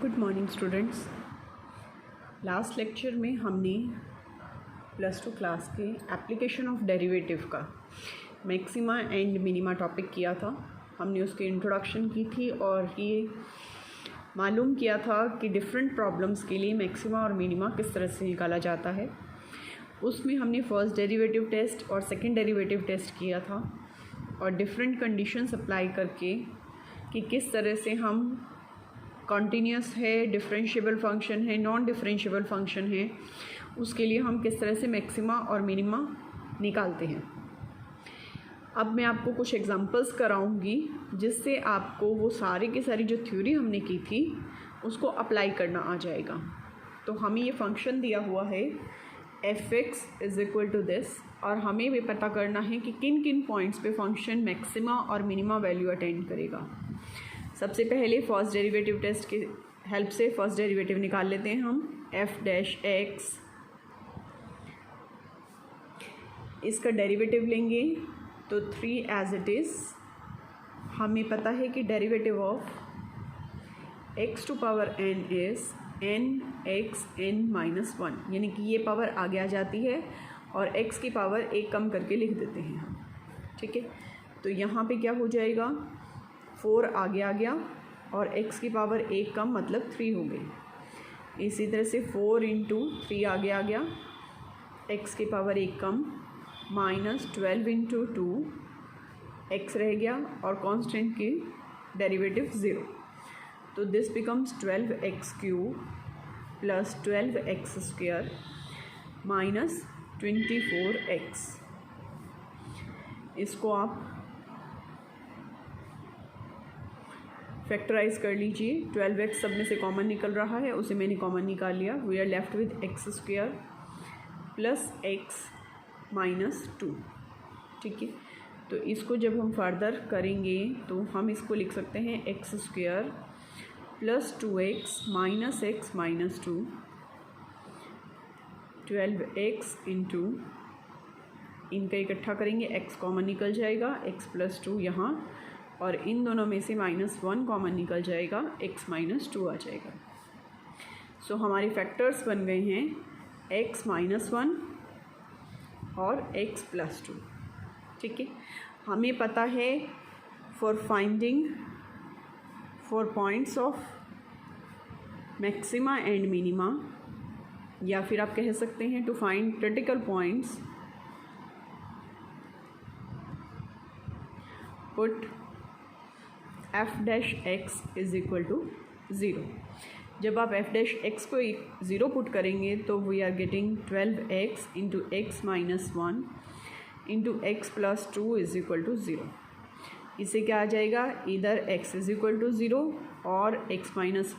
Good morning students. Last lecture में हमने +2 class के एप्लीकेशन ऑफ डेरिवेटिव का मैक्सिमा एंड मिनिमा टॉपिक किया था। हमने उसकी इंट्रोडक्शन की थी और ये मालूम किया था कि डिफरेंट प्रॉब्लम्स के लिए मैक्सिमा और मिनिमा किस तरह से निकाला जाता है। उसमें हमने फर्स्ट डेरिवेटिव टेस्ट और सेकंड डेरिवेटिव टेस्ट किया था और डिफरेंट कंडीशंस अप्लाई करके कि किस तरह से हम कॉन्टीन्यूस है, डिफरेंशिएबल फंक्शन है, नॉन डिफरेंशिएबल फंक्शन है, उसके लिए हम किस तरह से मैक्सिमा और मिनिमा निकालते हैं। अब मैं आपको कुछ एग्जांपल्स कराऊंगी जिससे आपको वो सारी की सारी जो थ्योरी हमने की थी उसको अप्लाई करना आ जाएगा। तो हमें ये फंक्शन दिया हुआ है f(x) = दिस और हमें भी पता करना है कि किन किन पॉइंट्स पे फंक्शन मैक्सिमा और मिनिमा वैल्यू अटेंड करेगा। सबसे पहले फर्स्ट डेरिवेटिव टेस्ट की हेल्प से फर्स्ट डेरिवेटिव निकाल लेते हैं हम f'(x). इसका डेरिवेटिव लेंगे तो 3 एज इट इज़। हमें पता है कि derivative of x⁴n is nxn-1, यानी कि ये पावर आगे आ जाती है और x की पावर एक कम करके लिख देते हैं हम। ठीक है, तो यहाँ पे क्या हो जाएगा, 4 आगे आ गया और x की पावर एक कम मतलब 3 हो गई। इसी तरह से 4 × 3 आगे आ गया, x की पावर एक कम -12 × 2 x रह गया और कांस्टेंट की डेरिवेटिव 0। तो this becomes 12x³ + 12x² - 24x। इसको आप फैक्टराइज कर लीजिए। 12x सब में से कॉमन निकल रहा है, उसे मैंने कॉमन निकाल लिया। We are left with x² + x - 2। ठीक है, तो इसको जब हम फर्दर करेंगे तो हम इसको लिख सकते हैं x² + 2x - x - 2 12x × इनका इकट्ठा करेंगे, x कॉमन निकल जाएगा, x + 2 यहाँ, और इन दोनों में से -1 कॉमन निकल जाएगा, x - 2 आ जाएगा। सो हमारे फैक्टर्स बन गए हैं x - 1 और x + 2। ठीक है, हमें पता है for finding for points of maxima and minima, या फिर आप कह सकते हैं to find critical points, put f'(x) = 0। जब आप f'(x) को 0 पुट करेंगे तो we are getting 12x × x - 1 × x + 2 = 0। इससे क्या आ जाएगा, इधर x = 0 और x - 1 =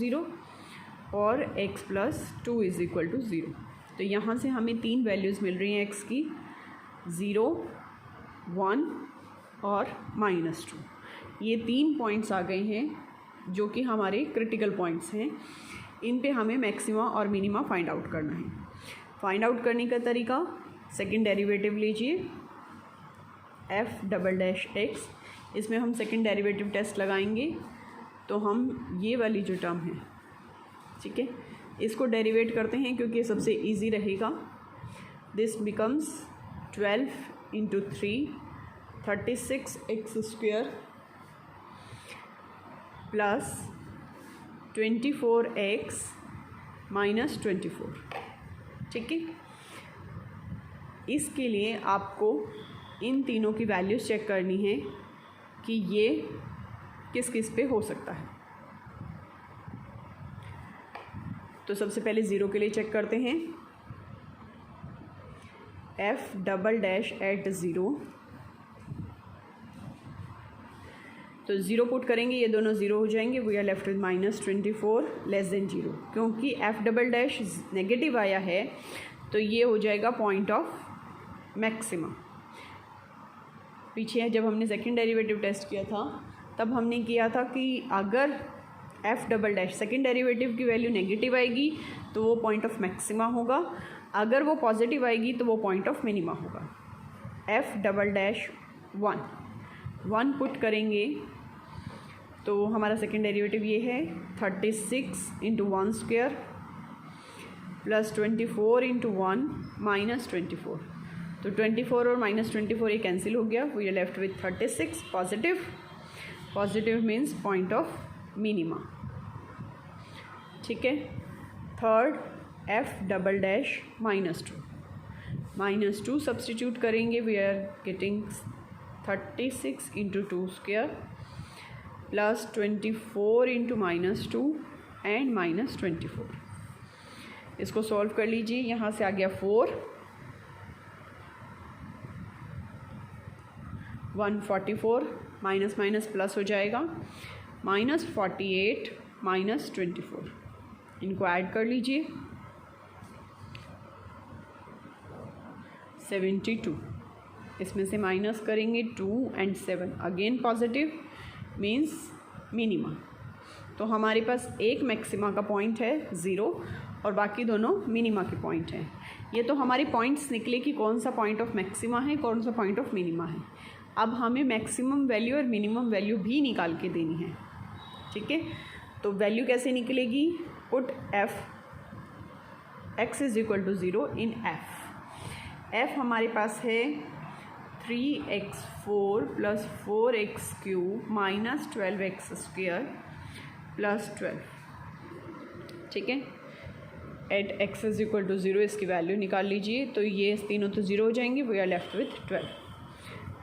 0 और x + 2 = 0। तो यहाँ से हमें 3 वैल्यूज़ मिल रही हैं x की, 0, 1 और -2। ये 3 पॉइंट्स आ गए हैं जो कि हमारे क्रिटिकल पॉइंट्स हैं। इन पे हमें मैक्सिमा और मिनिमा फाइंड आउट करना है। फाइंड आउट करने का तरीका, सेकंड डेरिवेटिव लीजिए f'(x), इसमें हम सेकंड डेरिवेटिव टेस्ट लगाएंगे तो हम ये वाली जो टर्म है, ठीक है, इसको डेरिवेट करते हैं क्योंकि ये सबसे इजी रहेगा। This becomes 12 × 3 36x² + 24x - 24। ठीक है, इसके लिए आपको इन तीनों की वैल्यूज़ चेक करनी है कि ये किस किस पे हो सकता है। तो सबसे पहले 0 के लिए चेक करते हैं, f'(0) तो 0 पुट करेंगे, ये दोनों 0 हो जाएंगे। We are left with -24 < 0। क्योंकि f'' नेगेटिव आया है तो ये हो जाएगा पॉइंट ऑफ मैक्सिमा। पीछे जब हमने सेकंड डेरिवेटिव टेस्ट किया था तब हमने किया था कि अगर f'' सेकंड डेरिवेटिव की वैल्यू नेगेटिव आएगी तो वो पॉइंट ऑफ मैक्सिमा होगा, अगर वो पॉजिटिव आएगी तो वो पॉइंट ऑफ मिनिमा होगा। f''(1) 1 पुट करेंगे तो हमारा सेकेंड डेरिवेटिव ये है 36 into 1 square plus 24 into 1 minus 24। तो 24 और माइनस 24 ये कैंसिल हो गया, we are left with 36 positive. Positive means point of minima. ठीक है। Third F double dash -2 substitute करेंगे, we are getting 36 into 2 square plus 24 into -2 and minus 24। इसको solve कर लीजिए, यहाँ से आ गया 4, 144 माइनस माइनस प्लस हो जाएगा, -48 माइनस 24। इनको ऐड कर लीजिए, 72। इसमें से माइनस करेंगे 2 and 7, again positive means minima. तो हमारे पास एक मैक्सिमा का पॉइंट है 0 और बाकी दोनों मिनिमा के पॉइंट हैं। ये तो हमारे पॉइंट्स निकले कि कौन सा पॉइंट ऑफ मैक्सिमा है, कौन सा पॉइंट ऑफ मिनिमा है। अब हमें मैक्सिमम वैल्यू और मिनिमम वैल्यू भी निकाल के देनी है। ठीक है, तो वैल्यू कैसे निकलेगी? Put x is equal to 0 in f हमारे पास है 3x4 plus 4x³ minus 12x square plus 12। ठीक है, at x is equal to 0 इसकी वैल्यू निकाल लीजिए, तो ये तीनों तो 0 हो जाएंगे, वी आर लेफ्ट विथ 12।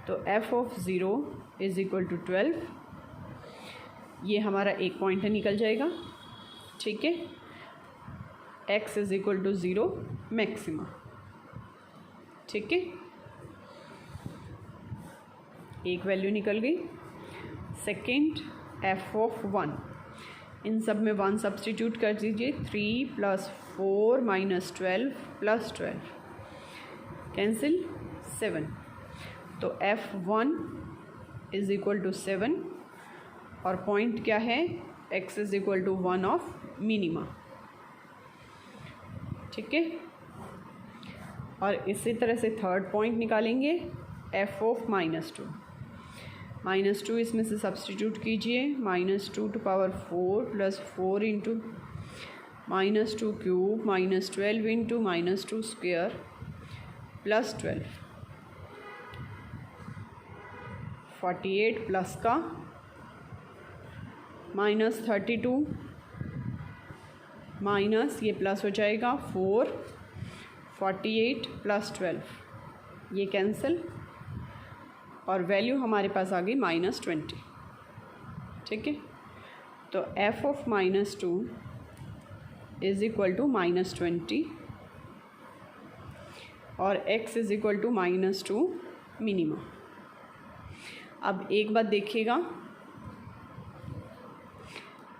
तो f of 0 is equal to 12, ये हमारा एक पॉइंट है, निकल जाएगा। ठीक है, x is equal to 0 maxima. ठीक है, एक वैल्यू निकल गई। सेकेंड f ऑफ 1, इन सब में 1 सब्सटीट्यूट कर दीजिए, 3 प्लस 4 माइनस 12 प्लस 12 कैंसिल 7। तो f1 इज इक्वल टू 7 और पॉइंट क्या है? x is equal to 1 of minima. ठीक है, और इसी तरह से थर्ड पॉइंट निकालेंगे, f ऑफ -2। -2 इसमें से सब्सटीट्यूट कीजिए, -2 to power 4 plus 4 into -2³ minus 12 into -2 square plus 12। 48 plus का -32 माइनस ये प्लस हो जाएगा 4, 48 प्लस 12 ये कैंसिल और वैल्यू हमारे पास आ गई -20। ठीक है, तो f of -2 is equal to -20 और x is equal to -2 minima. अब एक बात देखिएगा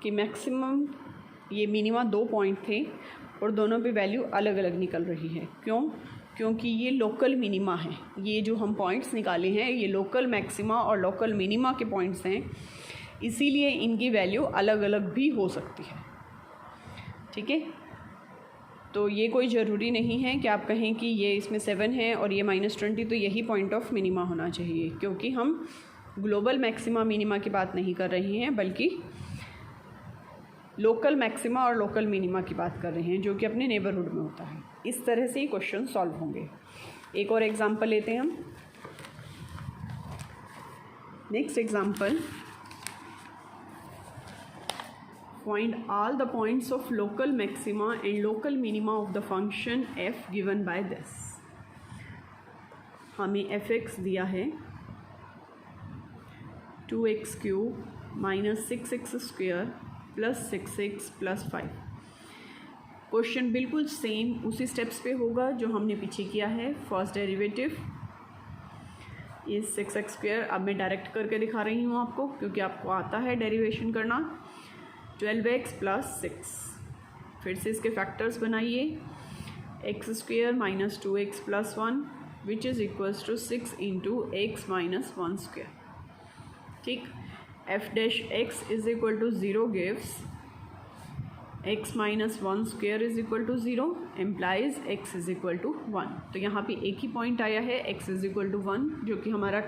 कि मैक्सिमम ये मिनिमा 2 पॉइंट थे और दोनों पे वैल्यू अलग अलग निकल रही है। क्यों? क्योंकि ये लोकल मिनिमा है। ये जो हम पॉइंट्स निकाले हैं ये लोकल मैक्सिमा और लोकल मिनिमा के पॉइंट्स हैं, इसीलिए इनकी वैल्यू अलग अलग भी हो सकती है। ठीक है, तो ये कोई ज़रूरी नहीं है कि आप कहें कि ये इसमें 7 है और ये -20 तो यही पॉइंट ऑफ मिनिमा होना चाहिए, क्योंकि हम ग्लोबल मैक्सिमा मिनिमा की बात नहीं कर रहे हैं बल्कि लोकल मैक्सिमा और लोकल मिनिमा की बात कर रहे हैं, जो कि अपने नेबरहुड में होता है। इस तरह से ही क्वेश्चन सॉल्व होंगे। एक और एग्जांपल लेते हैं हम। Next example, find all the points of local maxima and local minima of the function f given by this. हमें f(x) दिया है 2x³ minus 6x square plus 6x plus 5। Question बिल्कुल सेम उसी स्टेप्स पे होगा जो हमने पीछे किया है। फर्स्ट डेरिवेटिव इस 6x स्क्वायर, अब मैं डायरेक्ट करके दिखा रही हूँ आपको क्योंकि आपको आता है डेरिवेशन करना। 12x प्लस 6, फिर से इसके फैक्टर्स बनाइए, x square minus 2x plus 1 which is equals to 6 into x minus 1 square. ठीक, f dash x is equal to 0 gives x minus 1 square is equal to 0 implies x is equal to 1। तो यहाँ पे एक ही point आया है x is equal to 1, जो कि हमारा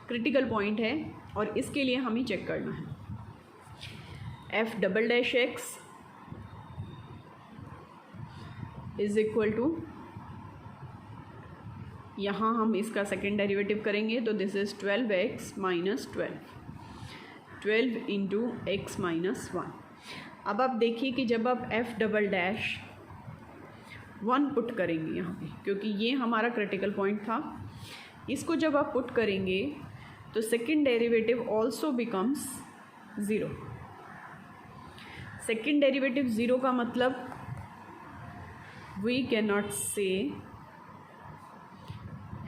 क्रिटिकल पॉइंट है और इसके लिए हमें चेक करना है। F double dash x is equal to, यहाँ हम इसका सेकेंड डेरिवेटिव करेंगे तो this is 12x minus 12 into x minus 1। अब आप देखिए कि जब आप एफ डबल डैश 1 पुट करेंगे यहाँ पे, क्योंकि ये हमारा क्रिटिकल पॉइंट था, इसको जब आप पुट करेंगे तो second derivative also becomes 0। Second derivative 0 का मतलब वी कैन नॉट से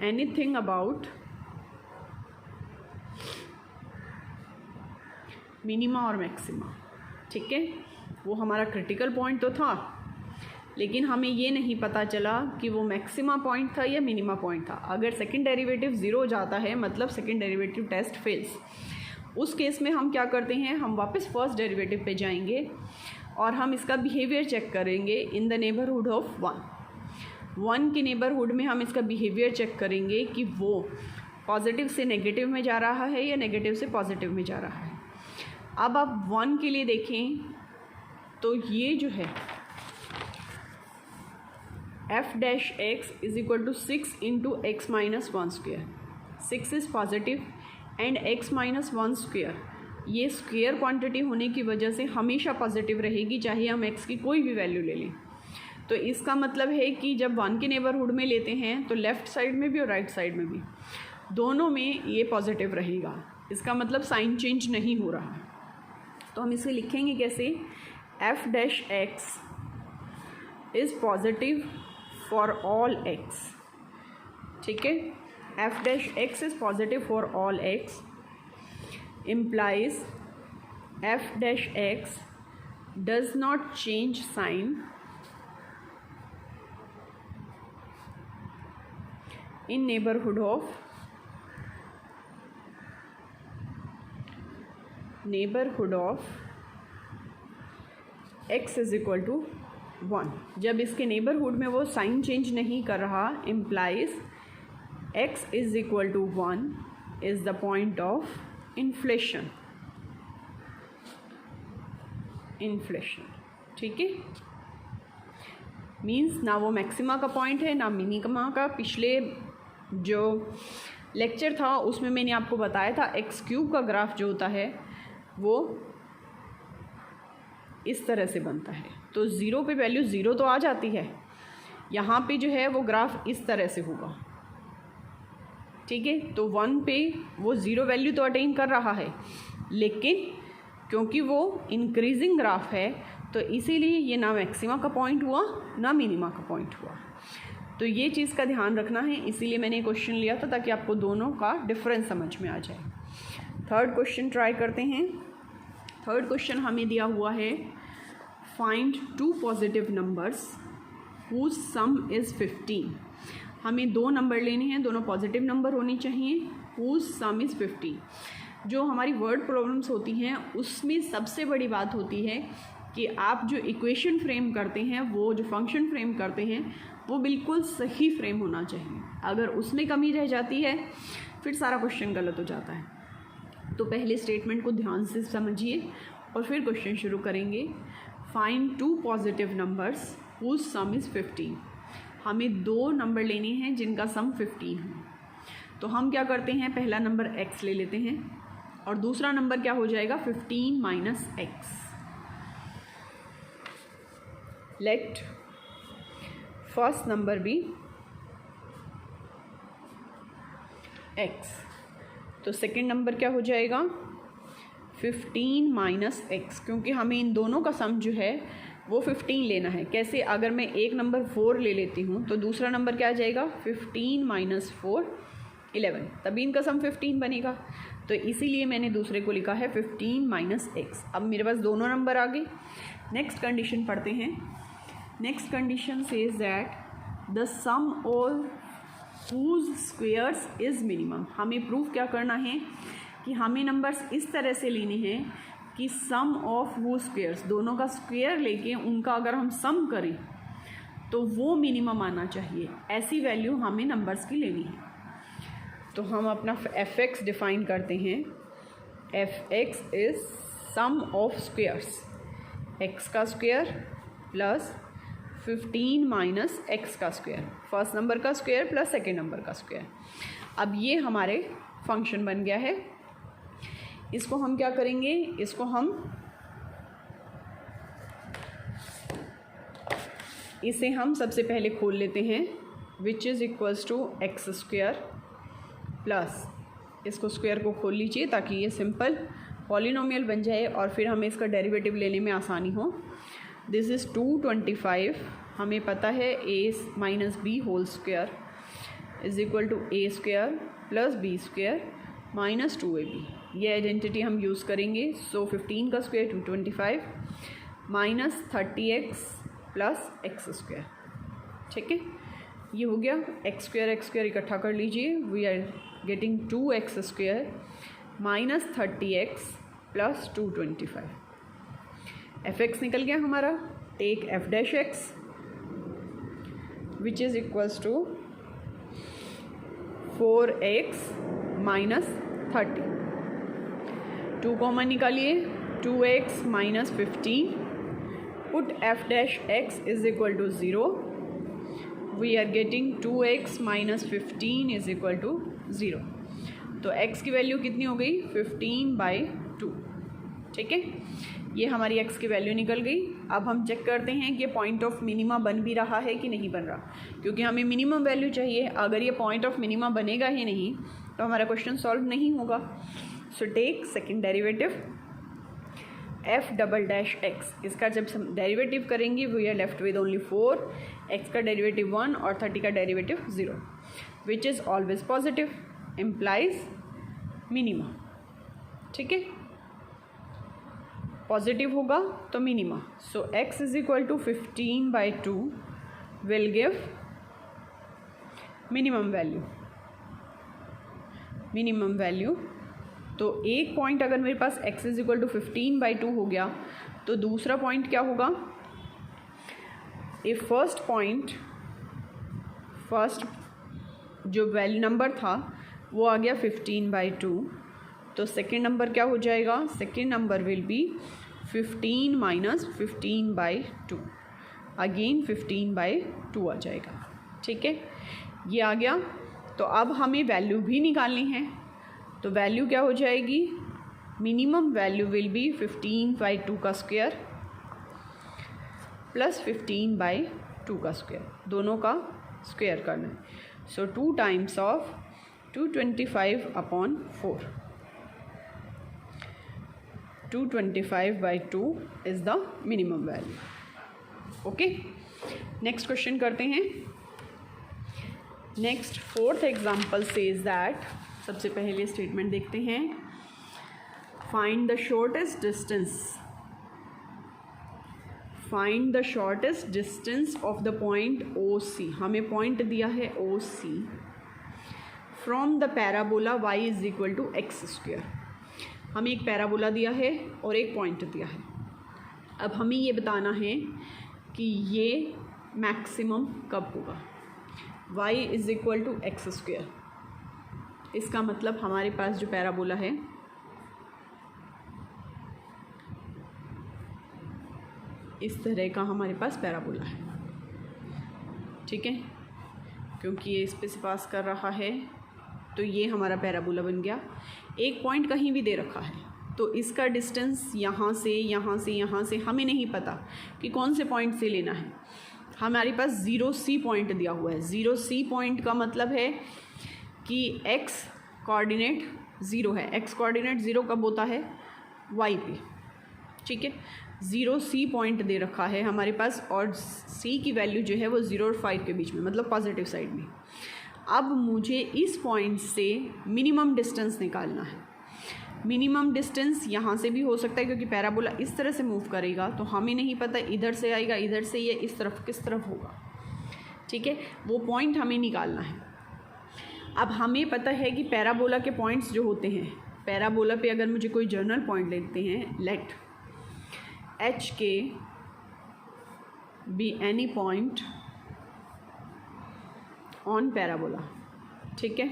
anything about मिनिमा और मैक्सिमा। ठीक है, वो हमारा क्रिटिकल पॉइंट तो था, लेकिन हमें ये नहीं पता चला कि वो मैक्सिमा पॉइंट था या मिनिमा पॉइंट था। अगर सेकेंड डेरिवेटिव 0 हो जाता है मतलब सेकेंड डेरिवेटिव टेस्ट फेल्स। उस केस में हम क्या करते हैं, हम वापस फर्स्ट डेरिवेटिव पे जाएंगे और हम इसका बिहेवियर चेक करेंगे इन द नेबरहुड ऑफ 1 के नेबरहुड में हम इसका बिहेवियर चेक करेंगे कि वो पॉजिटिव से नेगेटिव में जा रहा है या नेगेटिव से पॉजिटिव में जा रहा है। अब आप 1 के लिए देखें तो ये जो है f dash x is equal to 6 into x minus 1 square. 6 is positive and x minus 1 square, ये स्क्वेयर क्वांटिटी होने की वजह से हमेशा पॉजिटिव रहेगी, चाहे हम एक्स की कोई भी वैल्यू ले लें। तो इसका मतलब है कि जब 1 के नेबरहुड में लेते हैं तो लेफ़्ट साइड में भी और राइट साइड में भी दोनों में ये पॉजिटिव रहेगा। इसका मतलब साइन चेंज नहीं हो रहा। तो हम इसे लिखेंगे कैसे, F dash x is positive for all x. ठीक है, f dash x is positive for all x implies f dash x does not change sign in neighborhood of x is equal to 1। जब इसके neighbourhood में वो sign change नहीं कर रहा, implies x is equal to 1 is the point of inflation. ठीक है, means ना वो मैक्सिमा का पॉइंट है ना मिनिमा का। पिछले जो लेक्चर था उसमें मैंने आपको बताया था एक्स क्यूब का ग्राफ जो होता है वो इस तरह से बनता है। तो 0 पे वैल्यू 0 तो आ जाती है, यहाँ पे जो है वो ग्राफ इस तरह से होगा। ठीक है, तो 1 पे वो 0 वैल्यू तो अटेन कर रहा है, लेकिन क्योंकि वो इंक्रीजिंग ग्राफ है तो इसीलिए ये ना मैक्सिमा का पॉइंट हुआ ना मिनिमा का पॉइंट हुआ। तो ये चीज़ का ध्यान रखना है, इसीलिए मैंने क्वेश्चन लिया था ताकि आपको दोनों का डिफरेंस समझ में आ जाए। थर्ड क्वेश्चन ट्राई करते हैं। थर्ड क्वेश्चन हमें दिया हुआ है, find 2 positive numbers whose sum is 15। हमें 2 नंबर लेने हैं, दोनों पॉजिटिव नंबर होने चाहिए, हुज सम इज़ 15। जो हमारी वर्ड प्रॉब्लम्स होती हैं उसमें सबसे बड़ी बात होती है कि आप जो इक्वेशन फ्रेम करते हैं, वो जो फंक्शन फ्रेम करते हैं वो बिल्कुल सही फ्रेम होना चाहिए। अगर उसमें कमी रह जाती है फिर सारा क्वेश्चन गलत हो जाता है। तो पहले स्टेटमेंट को ध्यान से समझिए और फिर क्वेश्चन शुरू करेंगे। Find 2 positive numbers whose sum is 15। हमें 2 नंबर लेने हैं जिनका सम 15 है। तो हम क्या करते हैं, पहला नंबर x ले लेते हैं और दूसरा नंबर क्या हो जाएगा 15 minus x. Let first number be x। तो सेकंड नंबर क्या हो जाएगा 15 माइनस एक्स, क्योंकि हमें इन दोनों का सम जो है वो 15 लेना है। कैसे, अगर मैं एक नंबर 4 ले लेती हूँ तो दूसरा नंबर क्या आ जाएगा 15 माइनस 4 11, तभी इनका सम 15 बनेगा। तो इसीलिए मैंने दूसरे को लिखा है 15 माइनस एक्स। अब मेरे पास दोनों नंबर आ गए। नेक्स्ट कंडीशन पढ़ते हैं। Next condition says that the sum of whose squares is minimum. हमें प्रूफ क्या करना है कि हमें नंबर्स इस तरह से लेने हैं कि सम ऑफ वो स्क्वेयर्स, दोनों का स्क्वेयर लेके उनका अगर हम सम करें तो वो मिनिमम आना चाहिए। ऐसी वैल्यू हमें नंबर्स की लेनी है। तो हम अपना एफ एक्स डिफ़ाइन करते हैं। F x is sum of squares, x का स्क्वेयर प्लस 15 माइनस एक्स का स्क्वेयर, फर्स्ट नंबर का स्क्वेयर प्लस सेकेंड नंबर का स्क्वेयर। अब ये हमारे फंक्शन बन गया है। इसको हम क्या करेंगे, इसको हम इसे हम सबसे पहले खोल लेते हैं, which is equals to x square plus, इसको स्क्वेयर को खोल लीजिए ताकि ये सिंपल पॉलिनोमियल बन जाए और फिर हमें इसका डेरिवेटिव लेने में आसानी हो। दिस इज़ 225, हमें पता है a minus b whole square is equal to a square plus b square minus 2ab। ये आइडेंटिटी हम यूज़ करेंगे। सो 15 का square 225 minus 30x plus x square, ठीक है, ये हो गया। एक्स स्क्वेयर इकट्ठा कर लीजिए, we are getting 2x square minus 30x plus 225। fx निकल गया हमारा। Take f dash x which is equals to 4x minus 30, 2 common निकालिए, 2x minus 15, put f dash x is equal to 0, we are getting 2x minus 15 is equal to 0। तो x की value कितनी हो गई, 15/2, ठीक है, ये हमारी x की वैल्यू निकल गई। अब हम चेक करते हैं कि पॉइंट ऑफ मिनिमा बन भी रहा है कि नहीं बन रहा, क्योंकि हमें मिनिमम वैल्यू चाहिए। अगर ये पॉइंट ऑफ मिनिमा बनेगा ही नहीं तो हमारा क्वेश्चन सॉल्व नहीं होगा। So take second derivative f double dash x, इसका जब हम डेरिवेटिव करेंगे we are left with only 4, x का डेरिवेटिव 1 और 30 का derivative 0, which is always positive, implies minima, ठीक है, पॉजिटिव होगा तो minima. So x is equal to 15/2 will give minimum value. तो एक पॉइंट अगर मेरे पास x इज इक्वल टू 15/2 हो गया तो दूसरा पॉइंट क्या होगा, ए फर्स्ट जो वैल्यू नंबर था वो आ गया 15/2, तो सेकेंड नंबर क्या हो जाएगा, second number will be 15 minus 15/2, again 15/2 आ जाएगा, ठीक है, ये आ गया। तो अब हमें वैल्यू भी निकालनी है, तो वैल्यू क्या हो जाएगी, मिनिमम वैल्यू विल बी 15/2 का स्क्वायर प्लस 15/2 का स्क्वायर, दोनों का स्क्वायर करना है। So 2 times of 225/4, 225/2 is the minimum value. Okay, next question करते हैं। Next fourth example says that, सबसे पहले स्टेटमेंट देखते हैं, find the shortest distance of the point OC, हमें पॉइंट दिया है OC from the parabola y is equal to x square. हमें एक पैराबोला दिया है और एक पॉइंट दिया है। अब हमें ये बताना है कि ये मैक्सिमम कब होगा, y is equal to x square. इसका मतलब हमारे पास जो पैराबोला है इस तरह का हमारे पास पैराबोला है, ठीक है, क्योंकि ये इस पे से पास कर रहा है तो ये हमारा पैराबोला बन गया। एक पॉइंट कहीं भी दे रखा है तो इसका डिस्टेंस यहाँ से हमें नहीं पता कि कौन से पॉइंट से लेना है। हमारे पास 0C पॉइंट दिया हुआ है। 0C पॉइंट का मतलब है कि x कोऑर्डिनेट 0 है। x कोऑर्डिनेट 0 कब होता है, y पे, ठीक है। 0C पॉइंट दे रखा है हमारे पास और C की वैल्यू जो है वो 0 और 5 के बीच में, मतलब पॉजिटिव साइड में। अब मुझे इस पॉइंट से मिनिमम डिस्टेंस निकालना है। मिनिमम डिस्टेंस यहाँ से भी हो सकता है क्योंकि पैराबोला इस तरह से मूव करेगा तो हमें नहीं पता इधर से आएगा, इधर से, ये इस तरफ किस तरफ होगा, ठीक है, वो पॉइंट हमें निकालना है। अब हमें पता है कि पैराबोला के पॉइंट्स जो होते हैं, पैराबोला पे अगर मुझे कोई जर्नल पॉइंट लेते हैं, लेट एच के be any point on parabola, ठीक है।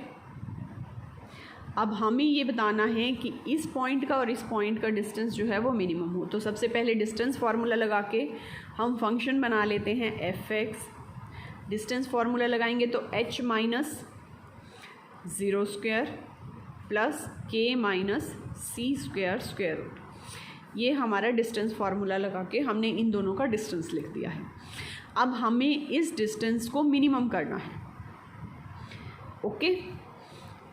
अब हमें ये बताना है कि इस पॉइंट का और इस पॉइंट का डिस्टेंस जो है वो मिनिमम हो। तो सबसे पहले डिस्टेंस फार्मूला लगा के हम फंक्शन बना लेते हैं एफ एक्स। डिस्टेंस फार्मूला लगाएंगे तो h minus 0 square plus k minus सी स्क्वायर स्क्वायर रूट, ये हमारा डिस्टेंस फार्मूला लगा के हमने इन दोनों का डिस्टेंस लिख दिया है। अब हमें इस डिस्टेंस को मिनिमम करना है। ओके,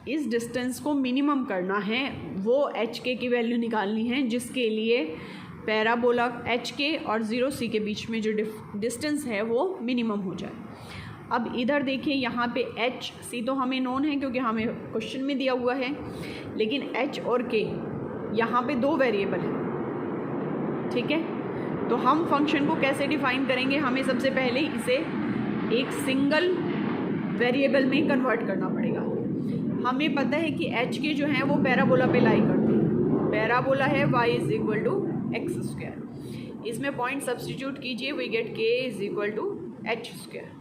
इस डिस्टेंस को मिनिमम करना है, वो एच के की वैल्यू निकालनी है जिसके लिए पैराबोला एच के और 0 के बीच में जो डिस्टेंस है वो मिनिमम हो जाए। अब इधर देखिए, यहाँ पे एच सी तो हमें नोन है क्योंकि हमें क्वेश्चन में दिया हुआ है, लेकिन एच और के यहाँ पे दो वेरिएबल हैं, ठीक है। तो हम फंक्शन को कैसे डिफाइन करेंगे, हमें सबसे पहले इसे एक सिंगल वेरिएबल में कन्वर्ट करना पड़ेगा। हमें पता है कि एच के जो हैं वो पैराबोला पे लाई करते हैं। पैराबोला है y is equal to x square, इसमें पॉइंट सब्सटीट्यूट कीजिए, we get k is equal to h square.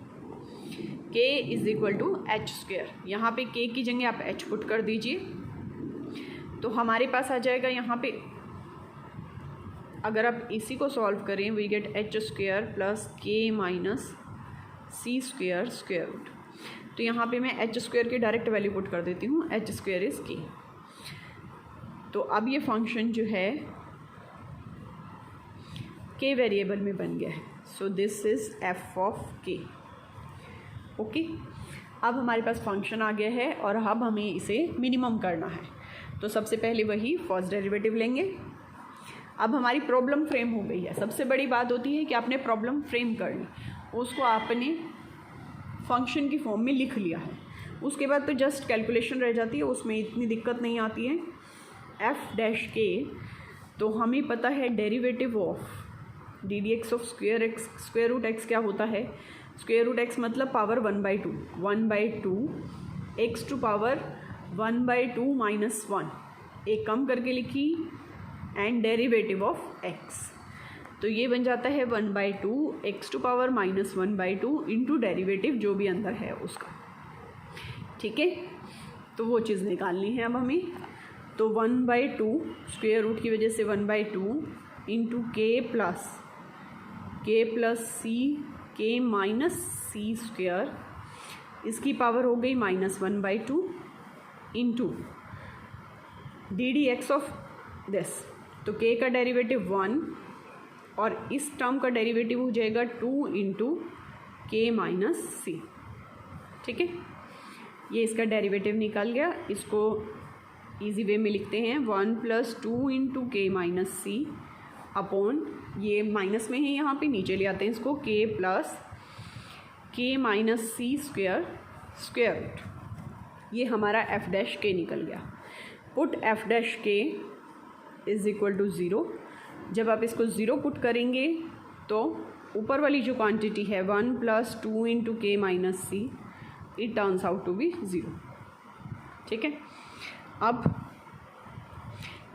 k is equal to h square, यहाँ पे k की जगह आप h पुट कर दीजिए तो हमारे पास आ जाएगा यहाँ पे, अगर आप इसी को सॉल्व करें we get h square plus k minus C square square root. तो यहाँ पे मैं एच स्क्वायर की डायरेक्ट वैल्यू पुट कर देती हूँ, एच स्क्वायर इज़ k। तो अब ये फंक्शन जो है k वेरिएबल में बन गया है। So this is f of k। Okay, अब हमारे पास फंक्शन आ गया है और अब हमें इसे मिनिमम करना है। तो सबसे पहले वही फर्स्ट डेरिवेटिव लेंगे। अब हमारी प्रॉब्लम फ्रेम हो गई है। सबसे बड़ी बात होती है कि आपने प्रॉब्लम फ्रेम कर ली, उसको आपने फंक्शन की फॉर्म में लिख लिया है, उसके बाद तो जस्ट कैलकुलेशन रह जाती है, उसमें इतनी दिक्कत नहीं आती है। एफ डैश के, तो हमें पता है derivative of d d x of square root x क्या होता है। स्क्वायर रूट एक्स मतलब power 1/2, 1/2 x to power 1/2 minus 1, एक कम करके लिखी, एंड डेरिवेटिव ऑफ एक्स, तो ये बन जाता है 1/2 x to power minus 1/2 into derivative जो भी अंदर है उसका, ठीक है। तो वो चीज़ निकालनी है अब हमें। तो 1/2 स्क्वायर रूट की वजह से 1/2 इंटू के प्लस सी, के माइनस सी स्क्वायर, इसकी पावर हो गई minus 1/2 into D d x of this. तो के का डेरिवेटिव 1 और इस टर्म का डेरिवेटिव हो जाएगा 2 इंटू के माइनस सी, ठीक है। ये इसका डेरिवेटिव निकल गया। इसको इजी वे में लिखते हैं 1 + 2 इंटू के माइनस सी अपॉन, ये माइनस में है यहाँ पे, नीचे ले आते हैं इसको, के प्लस के माइनस सी स्क्वायर स्क्वायर रूट। ये हमारा एफ डैश के निकल गया। पुट एफ डैश के इज इक्वल टू 0। जब आप इसको 0 पुट करेंगे तो ऊपर वाली जो क्वांटिटी है 1 + 2 into k minus c, it turns out to be 0, ठीक है। अब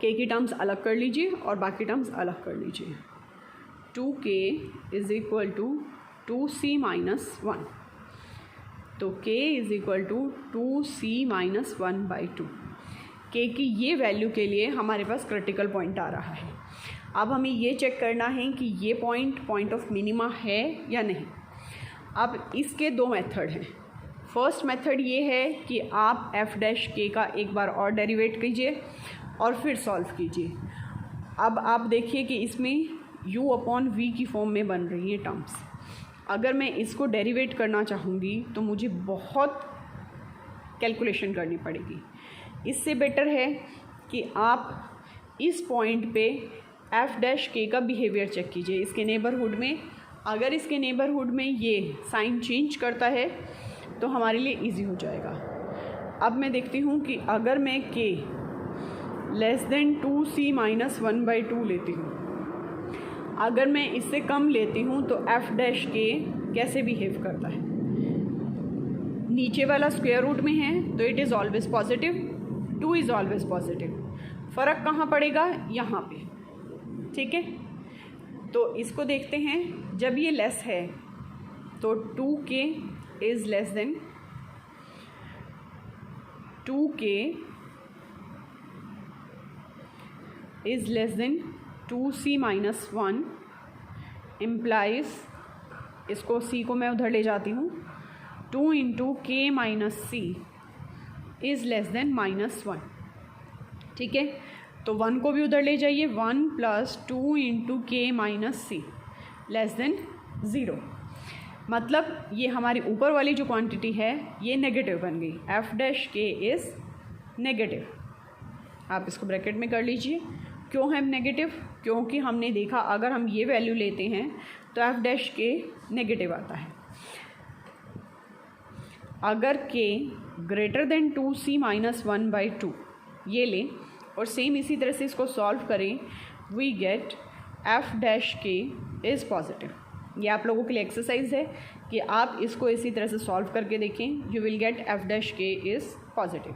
के की टर्म्स अलग कर लीजिए और बाकी टर्म्स अलग कर लीजिए। 2k is equal to 2c minus 1, तो k is equal to 2c minus 1/2। K की ये वैल्यू के लिए हमारे पास क्रिटिकल पॉइंट आ रहा है। अब हमें ये चेक करना है कि ये पॉइंट ऑफ मिनिमा है या नहीं। अब इसके दो मेथड हैं। फर्स्ट मेथड ये है कि आप एफ डैश के का एक बार और डेरिवेट कीजिए और फिर सॉल्व कीजिए। अब आप देखिए कि इसमें u अपॉन वी की फॉर्म में बन रही है टर्म्स। अगर मैं इसको डेरिवेट करना चाहूँगी तो मुझे बहुत कैलकुलेशन करनी पड़ेगी। इससे बेटर है कि आप इस पॉइंट पे एफ डैश के का बिहेवियर चेक कीजिए इसके नेबरहुड में। अगर इसके नेबरहुड में ये साइन चेंज करता है तो हमारे लिए इजी हो जाएगा। अब मैं देखती हूँ कि अगर मैं k less than 2c minus 1/2 लेती हूँ, अगर मैं इससे कम लेती हूँ तो एफ डैश के कैसे बिहेव करता है। नीचे वाला स्क्वायर रूट में है तो it is always positive, 2 is always positive. फ़र्क कहाँ पड़ेगा, यहाँ पे, ठीक है। तो इसको देखते हैं, जब ये लेस है तो 2k is less then 2k is less then 2c minus 1 implies, इसको c को मैं उधर ले जाती हूँ, 2 into k minus c is less than -1। ठीक है, तो 1 को भी उधर ले जाइए, 1 प्लस 2 इंटू के माइनस सी लेस देन 0। मतलब ये हमारी ऊपर वाली जो क्वांटिटी है ये नेगेटिव बन गई, एफ डैश के इज़ नेगेटिव। आप इसको ब्रैकेट में कर लीजिए। क्यों है नेगेटिव? क्योंकि हमने देखा अगर हम ये वैल्यू लेते हैं तो एफ डैश के नेगेटिव आता है। अगर के ग्रेटर देन 2c माइनस 1/2 ये लें और सेम इसी तरह से इसको सॉल्व करें, वी गेट एफ डैश के इज़ पॉजिटिव। ये आप लोगों के लिए एक्सरसाइज है कि आप इसको इसी तरह से सॉल्व करके देखें, you will get F dash के इज़ पॉजिटिव।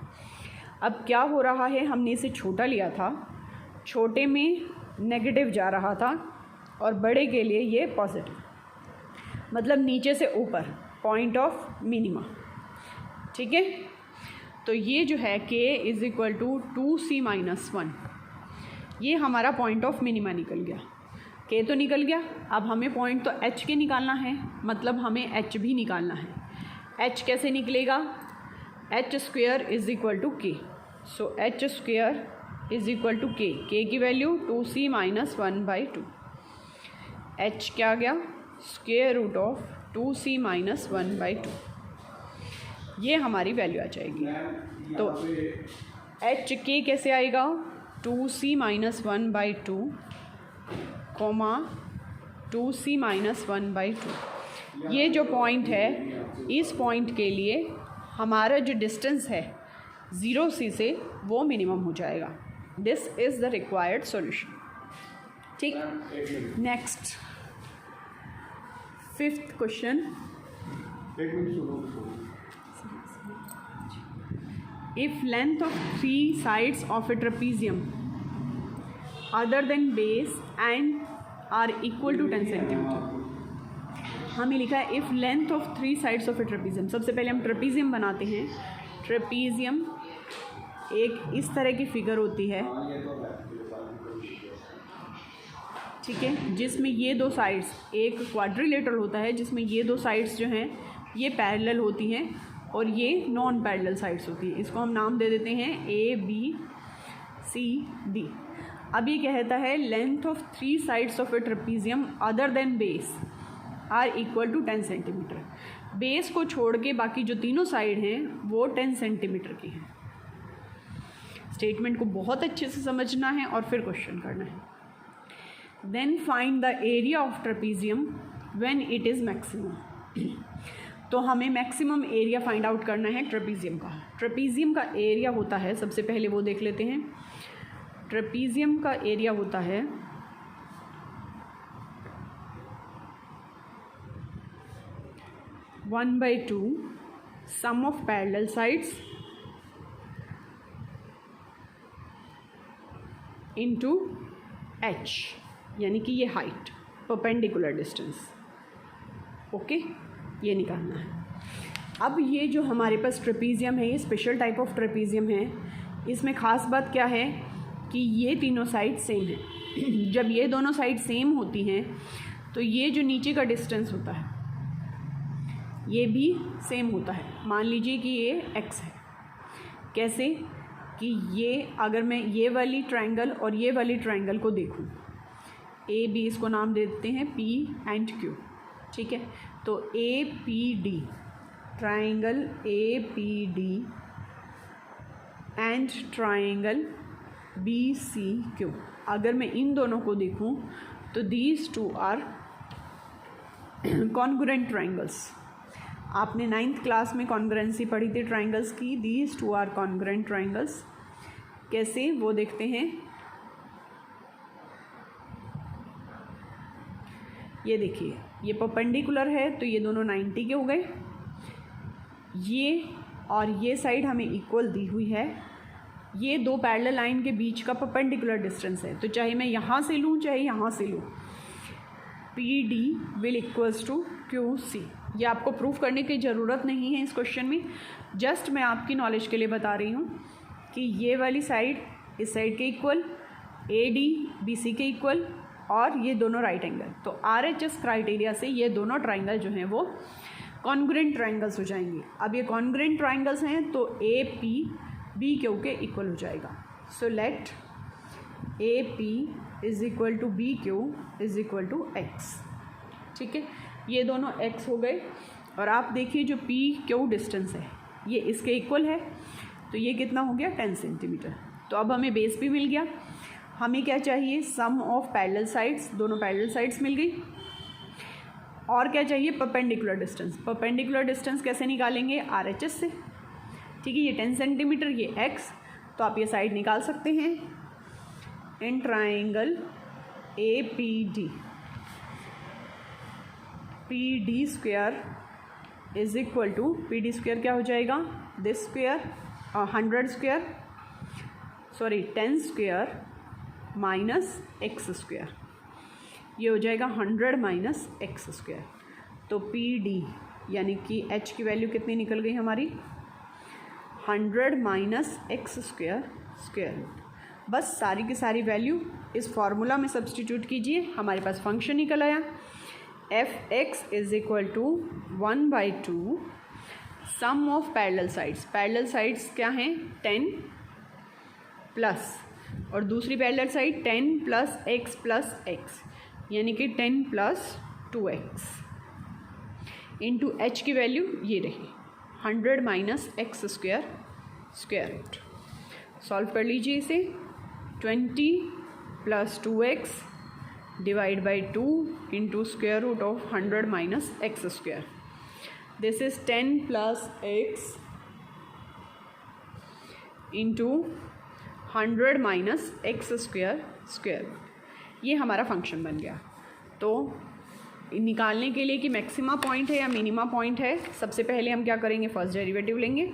अब क्या हो रहा है, हमने इसे छोटा लिया था, छोटे में नेगेटिव जा रहा था और बड़े के लिए ये पॉजिटिव, मतलब नीचे से ऊपर, पॉइंट ऑफ मिनिमा। ठीक है, तो ये जो है k is equal to 2c minus 1, ये हमारा पॉइंट ऑफ मिनिमा निकल गया। k तो निकल गया, अब हमें पॉइंट तो h के निकालना है, मतलब हमें h भी निकालना है। h कैसे निकलेगा? h square is equal to k, so h square is equal to k, k की वैल्यू 2c माइनस 1/2, h क्या आ गया? Square root of 2c minus 1/2, ये हमारी वैल्यू आ जाएगी। तो एच के कैसे आएगा? 2c minus 1/2 coma 2c minus 1/2। ये जो पॉइंट है, इस पॉइंट के लिए हमारा जो डिस्टेंस है 0c से वो मिनिमम हो जाएगा। This is the required solution. ठीक, next 5th question. If length of 3 sides of a trapezium other than base and are equal to 10 centimetre, हमें लिखा है if length of 3 sides of a trapezium। सबसे पहले हम trapezium बनाते हैं। Trapezium एक इस तरह की फिगर होती है, ठीक है, जिसमें ये दो साइड्स, एक क्वाड्रिलेटरल होता है जिसमें ये दो साइड्स जो हैं ये पैरेलल होती हैं और ये नॉन पैरेलल साइड्स होती है। इसको हम नाम दे देते हैं ABCD। अब ये कहता है length of 3 sides of a trapezium other than base are equal to 10 centimetre. Base को छोड़ के बाकी जो तीनों साइड हैं वो 10 सेंटीमीटर की हैं। स्टेटमेंट को बहुत अच्छे से समझना है और फिर क्वेश्चन करना है। Then find the area of trapezium when it is maximum. तो हमें मैक्सिमम एरिया फाइंड आउट करना है ट्रेपीजियम का। ट्रेपीजियम का एरिया होता है, सबसे पहले वो देख लेते हैं। ट्रेपीजियम का एरिया होता है 1/2 sum of parallel sides into h, यानी कि ये हाइट, परपेंडिकुलर डिस्टेंस। ओके, ये निकालना है। अब ये जो हमारे पास ट्रेपीजियम है, ये स्पेशल टाइप ऑफ ट्रेपीजियम है। इसमें ख़ास बात क्या है कि ये तीनों साइड सेम है। जब ये दोनों साइड सेम होती हैं तो ये जो नीचे का डिस्टेंस होता है ये भी सेम होता है। मान लीजिए कि ये x है। कैसे कि ये अगर मैं ये वाली ट्रायंगल और ये वाली ट्रायंगल को देखूं, A B इसको नाम दे देते हैं P एंड Q। ठीक है, तो APD, triangle APD and triangle BCQ, अगर मैं इन दोनों को देखूं तो these two are congruent triangles. आपने 9th क्लास में कॉन्ग्रुएंसी पढ़ी थी ट्राइंगल्स की। These two are congruent triangles. कैसे, वो देखते हैं। ये देखिए, ये परपेंडिकुलर है तो ये दोनों 90 के हो गए। ये और ये साइड हमें इक्वल दी हुई है। ये दो पैरेलल लाइन के बीच का परपेंडिकुलर डिस्टेंस है, तो चाहे मैं यहाँ से लूँ चाहे यहाँ से लूँ, PD will equals to QC। ये आपको प्रूफ करने की ज़रूरत नहीं है इस क्वेश्चन में, जस्ट मैं आपकी नॉलेज के लिए बता रही हूँ कि ये वाली साइड इस साइड के equal, A D B C के इक्वल और ये दोनों राइट एंगल। तो आर एच एस क्राइटेरिया से ये दोनों ट्राइंगल जो हैं वो कॉन्ग्रुएंट ट्राइंगल्स हो जाएंगे। अब ये कॉन्ग्रुएंट ट्राइंगल्स हैं तो ए पी बी क्यू के इक्वल हो जाएगा। So let A P is equal to B Q is equal to x. ठीक है, ये दोनों एक्स हो गए और आप देखिए जो पी क्यू डिस्टेंस है ये इसके इक्वल है, तो ये कितना हो गया 10 सेंटीमीटर। तो अब हमें बेस भी मिल गया। हमें क्या चाहिए, सम ऑफ पैरेलल साइड्स, दोनों पैरेलल साइड्स मिल गई। और क्या चाहिए, परपेंडिकुलर डिस्टेंस। परपेंडिकुलर डिस्टेंस कैसे निकालेंगे, आर एच एस से। ठीक है, ये 10 सेंटीमीटर, ये एक्स, तो आप ये साइड निकाल सकते हैं। In triangle A P D square is equal to, P D square क्या हो जाएगा, this square 100 square sorry 10 square minus x square, ये हो जाएगा 100 माइनस एक्स स्क्वेयर। तो पी डी यानी कि एच की वैल्यू कितनी निकल गई हमारी, 100 minus x square square root. बस सारी की सारी वैल्यू इस फॉर्मूला में सब्सटीट्यूट कीजिए, हमारे पास फंक्शन निकल आया। F x is equal to 1/2 sum of parallel sides. Parallel sides क्या हैं, 10 प्लस, और दूसरी पैरेलल साइड 10 प्लस एक्स यानी कि 10 प्लस 2x इंटू एच की वैल्यू ये रही 100 minus x square square root. Solve कर लीजिए इसे, 20 plus 2x divide by 2 into square root of 100 minus x square. This is 10 plus x into 100 minus x square square root. ये हमारा function बन गया। तो निकालने के लिए कि मैक्सिमा पॉइंट है या मिनिमा पॉइंट है, सबसे पहले हम क्या करेंगे, फर्स्ट डेरिवेटिव लेंगे।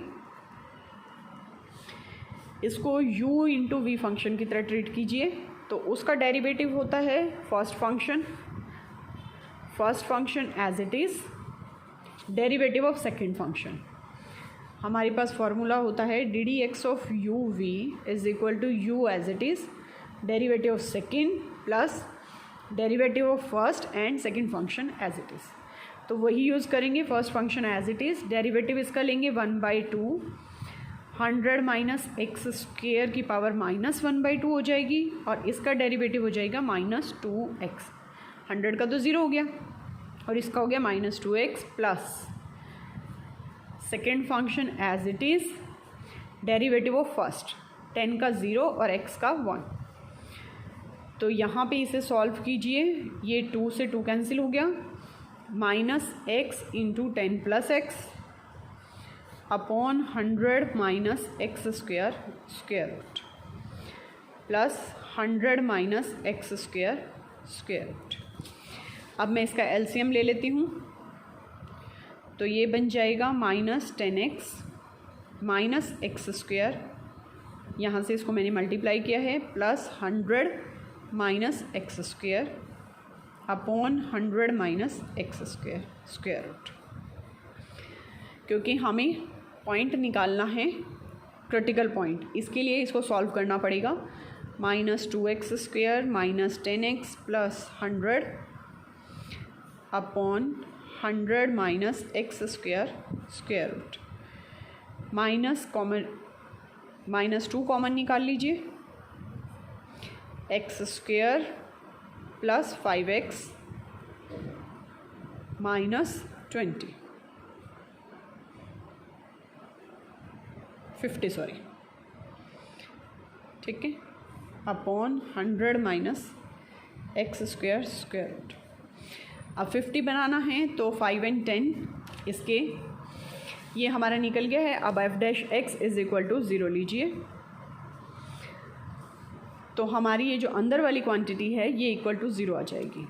इसको u इंटू वी फंक्शन की तरह ट्रीट कीजिए। तो उसका डेरिवेटिव होता है first function as it is, derivative of second function. हमारे पास फॉर्मूला होता है d d x of u v is equal to u as it is, derivative of second plus derivative of first and second function as it is. तो वही use करेंगे, first function as it is, derivative इसका लेंगे 1/2 100 minus x square की power -1/2 हो जाएगी, और इसका डेरिवेटिव हो जाएगा -2x। 100 का तो ज़ीरो हो गया और इसका हो गया -2x plus second function as it is, derivative of first 10 का 0 और x का 1। तो यहाँ पे इसे सॉल्व कीजिए, ये 2 से 2 कैंसिल हो गया, -x into 10 plus x upon 100 minus x square square root plus 100 minus x square square root. अब मैं इसका एलसीएम ले लेती हूँ, तो ये बन जाएगा -10x माइनस एक्स स्क्वेयर, यहाँ से इसको मैंने मल्टीप्लाई किया है, plus 100 minus x square upon 100 minus x square square root. क्योंकि हमें पॉइंट निकालना है क्रिटिकल पॉइंट, इसके लिए इसको सॉल्व करना पड़ेगा। -2x square minus 10x plus 100 upon 100 minus x square square root. -2 common निकाल लीजिए, x square plus 5x minus 50 sorry, ठीक है, upon 100 minus x square square root. अब 50 बनाना है तो 5 and 10 इसके, ये हमारा निकल गया है। अब f dash x is equal to 0 लीजिए, तो हमारी ये जो अंदर वाली क्वांटिटी है ये इक्वल टू 0 आ जाएगी।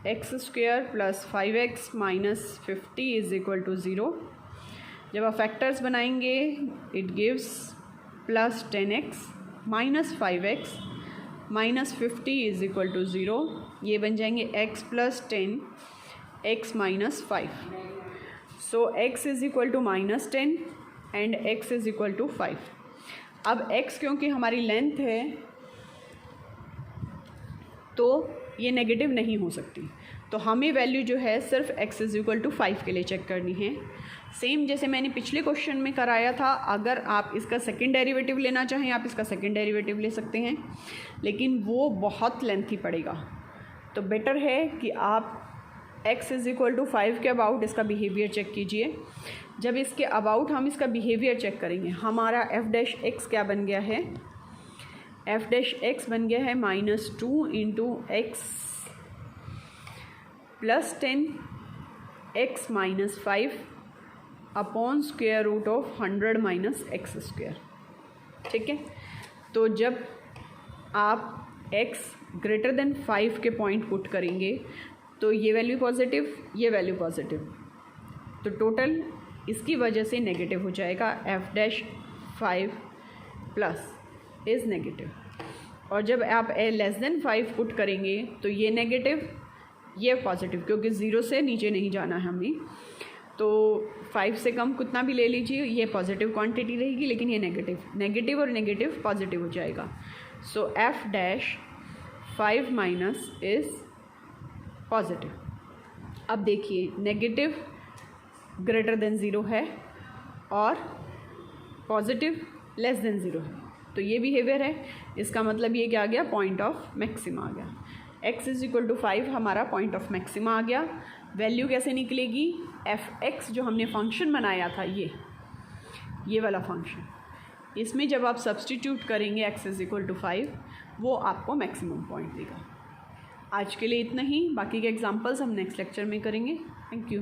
X square plus 5x minus 50 is equal to 0। जब आप फैक्टर्स बनाएंगे it gives plus 10x minus 5x minus 50 is equal to 0। ये बन जाएंगे x plus 10 x minus 5। So x is equal to -10 and x is equal to 5। अब x क्योंकि हमारी length है तो ये नेगेटिव नहीं हो सकती। तो हमें वैल्यू जो है सिर्फ x = 5 के लिए चेक करनी है। सेम जैसे मैंने पिछले क्वेश्चन में कराया था, अगर आप इसका सेकंड डेरिवेटिव लेना चाहें आप इसका सेकंड डेरिवेटिव ले सकते हैं, लेकिन वो बहुत लेंथी पड़ेगा। तो बेटर है कि आप x = 5 के अबाउट इसका बिहेवियर चेक कीजिए। जब इसके अबाउट हम इसका बिहेवियर चेक करेंगे, हमारा f' क्या बन गया है, f' बन गया है -2 × x + 10x - 5 अपॉन √100 - x²। ठीक है, तो जब आप x > 5 के पॉइंट पुट करेंगे तो ये वैल्यू पॉजिटिव, ये वैल्यू पॉजिटिव, तो टोटल इसकी वजह से नेगेटिव हो जाएगा। f' 5 is negative. और जब आप <5 पुट करेंगे तो ये नेगेटिव, ये पॉजिटिव, क्योंकि 0 से नीचे नहीं जाना है हमें। तो 5 से कम कितना भी ले लीजिए, ये पॉजिटिव क्वांटिटी रहेगी, लेकिन ये नेगेटिव, नेगेटिव और नेगेटिव पॉजिटिव हो जाएगा। सो f' इज़ पॉजिटिव। अब देखिए, नेगेटिव > 0 है और पॉजिटिव <0 है, तो ये बिहेवियर है। इसका मतलब ये क्या आ गया, पॉइंट ऑफ मैक्सिमा आ गया। x = 5 हमारा पॉइंट ऑफ मैक्सिमा आ गया। वैल्यू कैसे निकलेगी, f(x) जो हमने फंक्शन बनाया था, ये वाला फंक्शन, इसमें जब आप सब्सटीट्यूट करेंगे x = 5, वो आपको मैक्सिमम पॉइंट देगा। आज के लिए इतना ही, बाकी के एग्जांपल्स हम नेक्स्ट लेक्चर में करेंगे। Thank you.